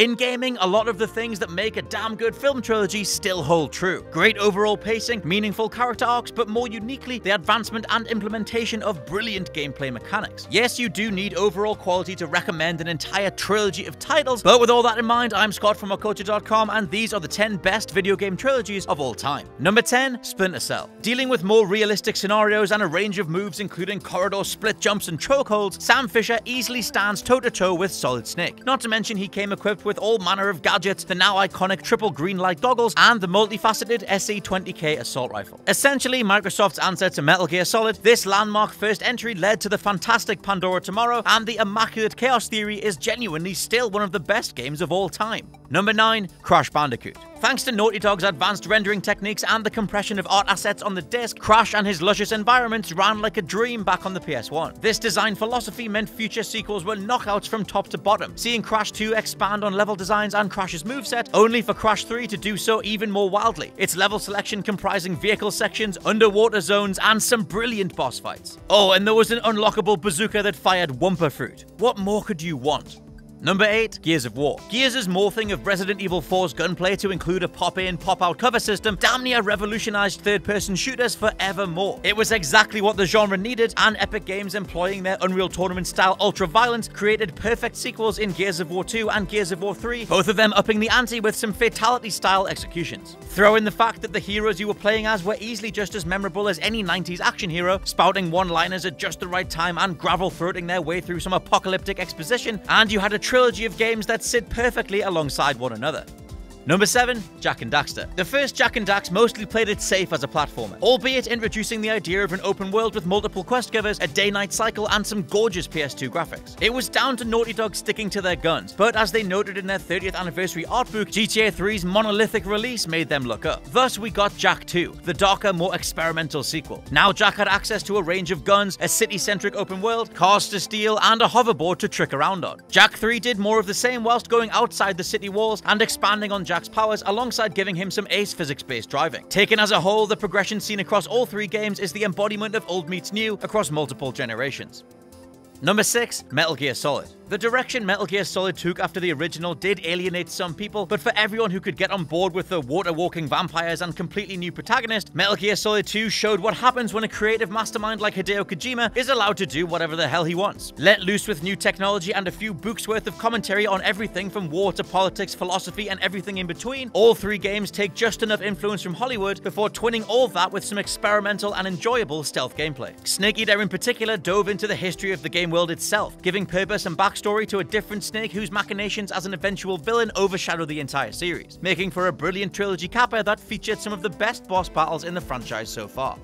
In gaming, a lot of the things that make a damn good film trilogy still hold true. Great overall pacing, meaningful character arcs, but more uniquely, the advancement and implementation of brilliant gameplay mechanics. Yes, you do need overall quality to recommend an entire trilogy of titles, but with all that in mind, I'm Scott from WhatCulture.com, and these are the 10 best video game trilogies of all time. Number 10, Splinter Cell. Dealing with more realistic scenarios and a range of moves including corridor split jumps and chokeholds, Sam Fisher easily stands toe-to-toe with Solid Snake. Not to mention he came equipped with all manner of gadgets, the now iconic triple green light goggles, and the multifaceted SE-20K assault rifle. Essentially, Microsoft's answer to Metal Gear Solid, this landmark first entry led to the fantastic Pandora Tomorrow, and the Immaculate Chaos Theory is genuinely still one of the best games of all time. Number 9, Crash Bandicoot. Thanks to Naughty Dog's advanced rendering techniques and the compression of art assets on the disc, Crash and his luscious environments ran like a dream back on the PS1. This design philosophy meant future sequels were knockouts from top to bottom, seeing Crash 2 expand on level designs and Crash's moveset, only for Crash 3 to do so even more wildly. Its level selection comprising vehicle sections, underwater zones, and some brilliant boss fights. Oh, and there was an unlockable bazooka that fired Wumpa Fruit. What more could you want? Number 8, Gears of War. Gears' morphing of Resident Evil 4's gunplay to include a pop-in, pop-out cover system damn near revolutionized third-person shooters forevermore. It was exactly what the genre needed, and Epic Games employing their Unreal Tournament-style ultra-violence created perfect sequels in Gears of War 2 and Gears of War 3, both of them upping the ante with some fatality-style executions. Throw in the fact that the heroes you were playing as were easily just as memorable as any 90s action hero, spouting one-liners at just the right time and gravel-throating their way through some apocalyptic exposition, and you had a trilogy of games that sit perfectly alongside one another. Number 7, Jak and Daxter. The first Jak and Dax mostly played it safe as a platformer, albeit introducing the idea of an open world with multiple quest givers, a day-night cycle, and some gorgeous PS2 graphics. It was down to Naughty Dog sticking to their guns, but as they noted in their 30th anniversary art book, GTA 3's monolithic release made them look up. Thus, we got Jak 2, the darker, more experimental sequel. Now Jak had access to a range of guns, a city-centric open world, cars to steal, and a hoverboard to trick around on. Jak 3 did more of the same whilst going outside the city walls and expanding on Jak's powers alongside giving him some ace physics-based driving. Taken as a whole, the progression seen across all three games is the embodiment of old meets new across multiple generations. Number 6, Metal Gear Solid. The direction Metal Gear Solid took after the original did alienate some people, but for everyone who could get on board with the water-walking vampires and completely new protagonist, Metal Gear Solid 2 showed what happens when a creative mastermind like Hideo Kojima is allowed to do whatever the hell he wants. Let loose with new technology and a few books worth of commentary on everything from war to politics, philosophy, and everything in between, all three games take just enough influence from Hollywood before twinning all that with some experimental and enjoyable stealth gameplay. Snake Eater in particular dove into the history of the game world itself, giving purpose and backstory to a different Snake whose machinations as an eventual villain overshadow the entire series, making for a brilliant trilogy capper that featured some of the best boss battles in the franchise so far.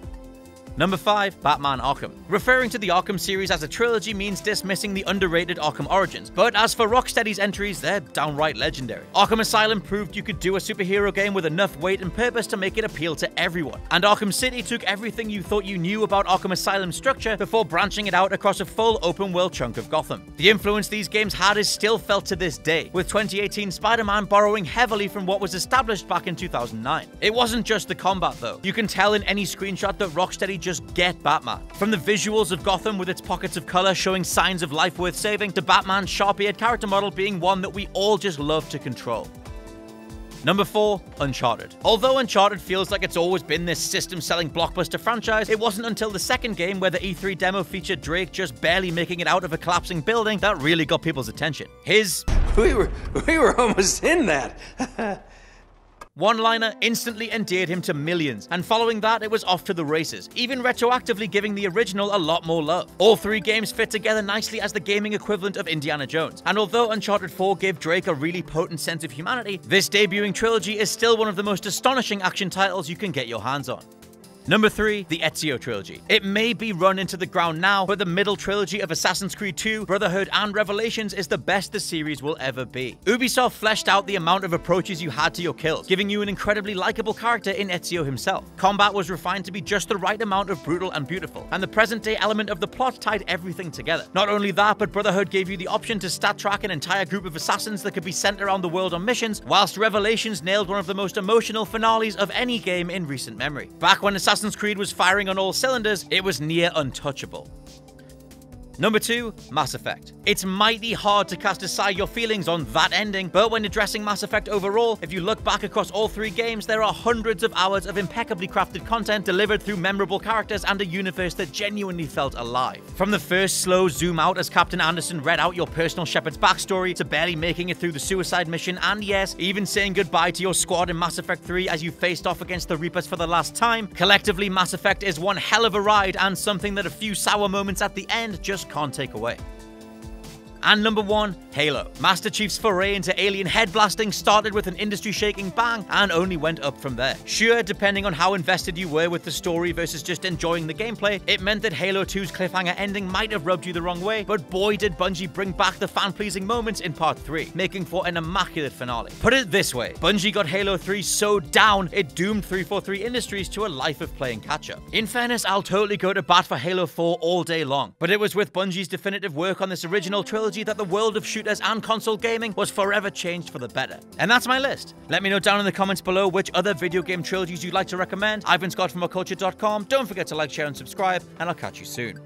Number 5, Batman Arkham. Referring to the Arkham series as a trilogy means dismissing the underrated Arkham Origins, but as for Rocksteady's entries, they're downright legendary. Arkham Asylum proved you could do a superhero game with enough weight and purpose to make it appeal to everyone, and Arkham City took everything you thought you knew about Arkham Asylum's structure before branching it out across a full open-world chunk of Gotham. The influence these games had is still felt to this day, with 2018 Spider-Man borrowing heavily from what was established back in 2009. It wasn't just the combat though. You can tell in any screenshot that Rocksteady just get Batman. From the visuals of Gotham with its pockets of color showing signs of life worth saving, to Batman's sharp-eared character model being one that we all just love to control. Number 4, Uncharted. Although Uncharted feels like it's always been this system-selling blockbuster franchise, it wasn't until the second game where the E3 demo featured Drake just barely making it out of a collapsing building that really got people's attention. His We were almost in that. one-liner instantly endeared him to millions, and following that, it was off to the races, even retroactively giving the original a lot more love. All three games fit together nicely as the gaming equivalent of Indiana Jones, and although Uncharted 4 gave Drake a really potent sense of humanity, this debuting trilogy is still one of the most astonishing action titles you can get your hands on. Number 3, the Ezio trilogy. It may be run into the ground now, but the middle trilogy of Assassin's Creed 2, Brotherhood, and Revelations is the best the series will ever be. Ubisoft fleshed out the amount of approaches you had to your kills, giving you an incredibly likable character in Ezio himself. Combat was refined to be just the right amount of brutal and beautiful, and the present-day element of the plot tied everything together. Not only that, but Brotherhood gave you the option to stat track an entire group of assassins that could be sent around the world on missions, whilst Revelations nailed one of the most emotional finales of any game in recent memory. Back when Assassin's Creed was firing on all cylinders, it was near untouchable. Number 2, Mass Effect. It's mighty hard to cast aside your feelings on that ending, but when addressing Mass Effect overall, if you look back across all 3 games, there are hundreds of hours of impeccably crafted content delivered through memorable characters and a universe that genuinely felt alive. From the first slow zoom out as Captain Anderson read out your personal Shepard's backstory, to barely making it through the suicide mission, and yes, even saying goodbye to your squad in Mass Effect 3 as you faced off against the Reapers for the last time, collectively Mass Effect is one hell of a ride and something that a few sour moments at the end just can't take away. And number 1, Halo. Master Chief's foray into alien head blasting started with an industry-shaking bang and only went up from there. Sure, depending on how invested you were with the story versus just enjoying the gameplay, it meant that Halo 2's cliffhanger ending might have rubbed you the wrong way, but boy did Bungie bring back the fan-pleasing moments in Part 3, making for an immaculate finale. Put it this way, Bungie got Halo 3 so down, it doomed 343 Industries to a life of playing catch-up. In fairness, I'll totally go to bat for Halo 4 all day long, but it was with Bungie's definitive work on this original trilogy that the world of shooters and console gaming was forever changed for the better. And that's my list. Let me know down in the comments below which other video game trilogies you'd like to recommend. I've been Scott from WhatCulture.com. Don't forget to like, share, and subscribe, and I'll catch you soon.